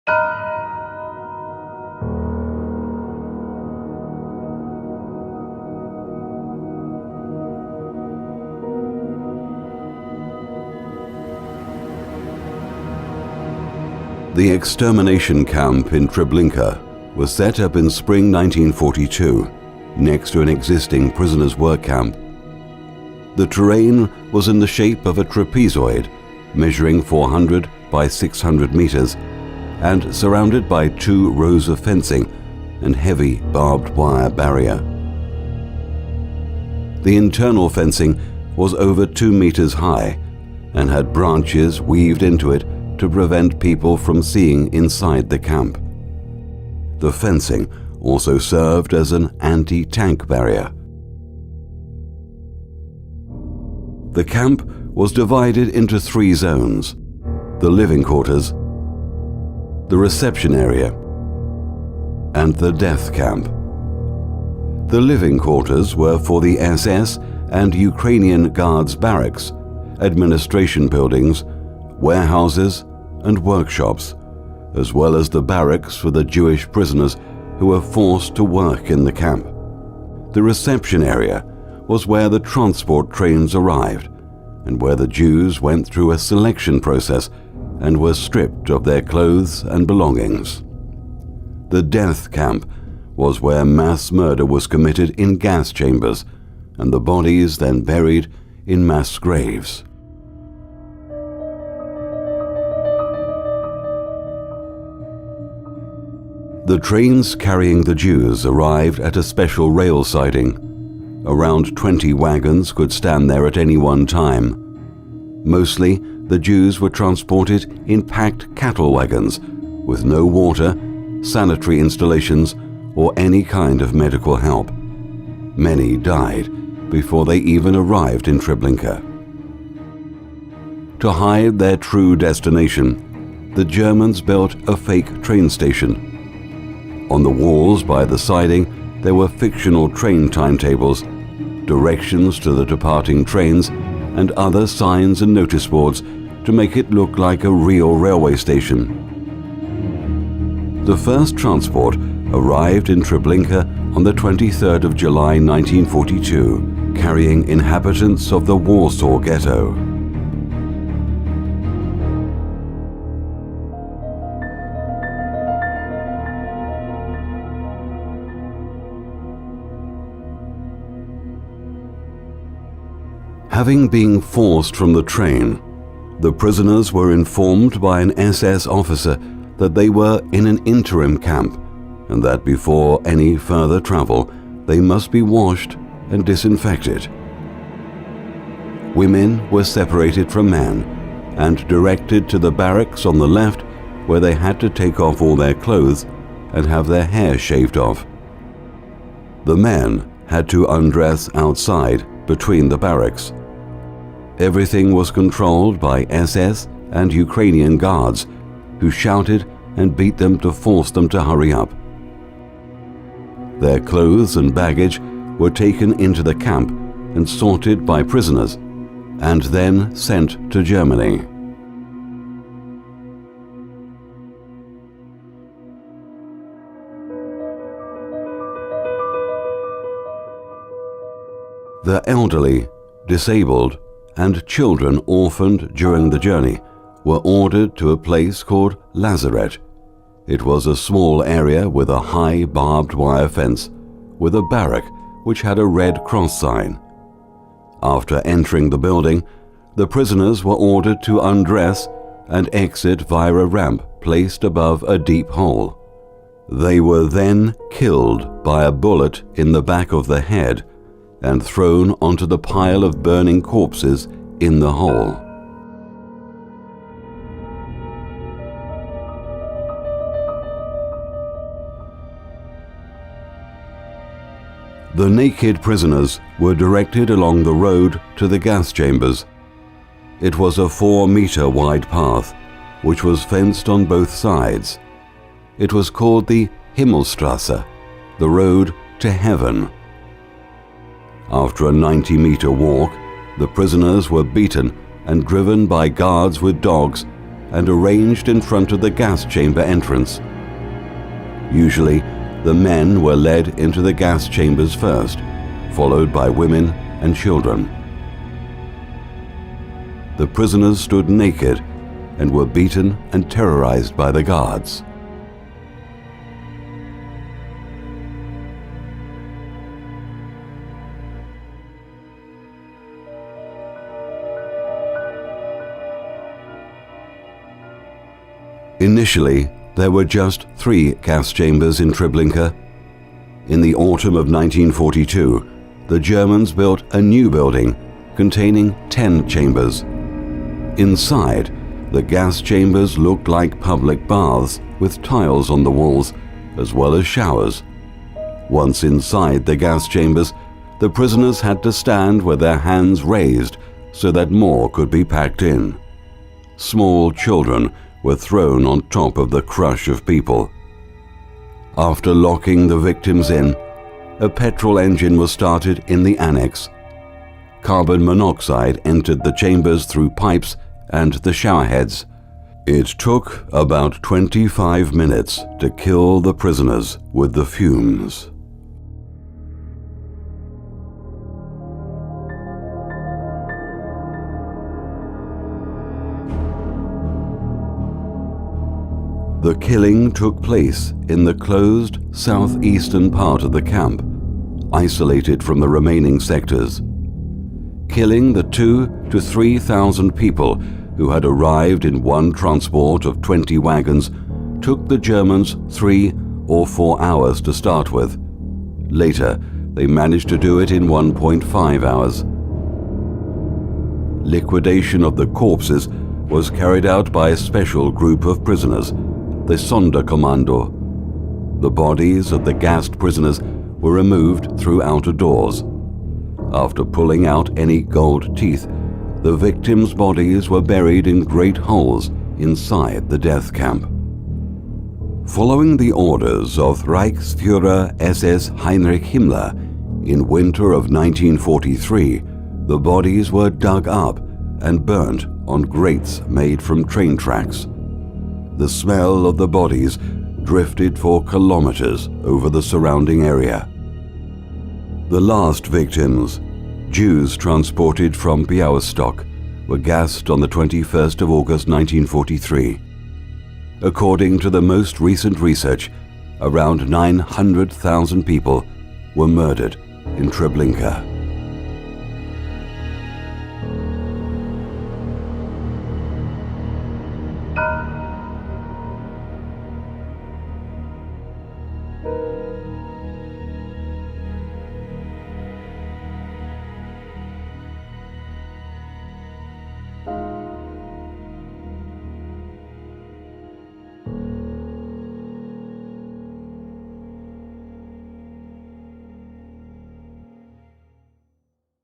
The extermination camp in Treblinka was set up in spring 1942, next to an existing prisoners' work camp. The terrain was in the shape of a trapezoid, measuring 400 by 600 meters, and surrounded by 2 rows of fencing and heavy barbed wire barrier. The internal fencing was over 2 meters high and had branches weaved into it to prevent people from seeing inside the camp. The fencing also served as an anti-tank barrier. The camp was divided into 3 zones: the living quarters, the reception area, and the death camp. The living quarters were for the SS and Ukrainian Guards barracks, administration buildings, warehouses, and workshops, as well as the barracks for the Jewish prisoners who were forced to work in the camp. The reception area was where the transport trains arrived and where the Jews went through a selection process and were stripped of their clothes and belongings. The death camp was where mass murder was committed in gas chambers and the bodies then buried in mass graves. The trains carrying the Jews arrived at a special rail siding. Around 20 wagons could stand there at any one time. Mostly, the Jews were transported in packed cattle wagons with no water, sanitary installations, or any kind of medical help. Many died before they even arrived in Treblinka. To hide their true destination, the Germans built a fake train station. On the walls by the siding, there were fictional train timetables, directions to the departing trains, and other signs and notice boards to make it look like a real railway station. The first transport arrived in Treblinka on the 23rd of July 1942, carrying inhabitants of the Warsaw Ghetto. Having been forced from the train, the prisoners were informed by an SS officer that they were in an interim camp and that before any further travel, they must be washed and disinfected. Women were separated from men and directed to the barracks on the left, where they had to take off all their clothes and have their hair shaved off. The men had to undress outside between the barracks. Everything was controlled by SS and Ukrainian guards, who shouted and beat them to force them to hurry up. Their clothes and baggage were taken into the camp and sorted by prisoners, and then sent to Germany. The elderly, disabled, and children orphaned during the journey were ordered to a place called Lazaret. It was a small area with a high barbed wire fence, with a barrack which had a red cross sign. After entering the building, the prisoners were ordered to undress and exit via a ramp placed above a deep hole. They were then killed by a bullet in the back of the head and thrown onto the pile of burning corpses in the hole. The naked prisoners were directed along the road to the gas chambers. It was a 4-meter wide path, which was fenced on both sides. It was called the Himmelstrasse, the road to heaven. After a 90-meter walk, the prisoners were beaten and driven by guards with dogs and arranged in front of the gas chamber entrance. Usually, the men were led into the gas chambers first, followed by women and children. The prisoners stood naked and were beaten and terrorized by the guards. Initially, there were just 3 gas chambers in Treblinka. In the autumn of 1942, the Germans built a new building containing 10 chambers. Inside, the gas chambers looked like public baths with tiles on the walls, as well as showers. Once inside the gas chambers, the prisoners had to stand with their hands raised so that more could be packed in. Small children were thrown on top of the crush of people. After locking the victims in, a petrol engine was started in the annex. Carbon monoxide entered the chambers through pipes and the showerheads. It took about 25 minutes to kill the prisoners with the fumes. The killing took place in the closed southeastern part of the camp, isolated from the remaining sectors. Killing the 2,000 to 3,000 people who had arrived in one transport of 20 wagons took the Germans 3 or 4 hours to start with. Later, they managed to do it in 1.5 hours. Liquidation of the corpses was carried out by a special group of prisoners, the Sonderkommando. The bodies of the gassed prisoners were removed through outer doors. After pulling out any gold teeth, the victims' bodies were buried in great holes inside the death camp. Following the orders of Reichsführer SS Heinrich Himmler, in winter of 1943, the bodies were dug up and burnt on grates made from train tracks. The smell of the bodies drifted for kilometers over the surrounding area. The last victims, Jews transported from Białystok, were gassed on the 21st of August 1943. According to the most recent research, around 900,000 people were murdered in Treblinka.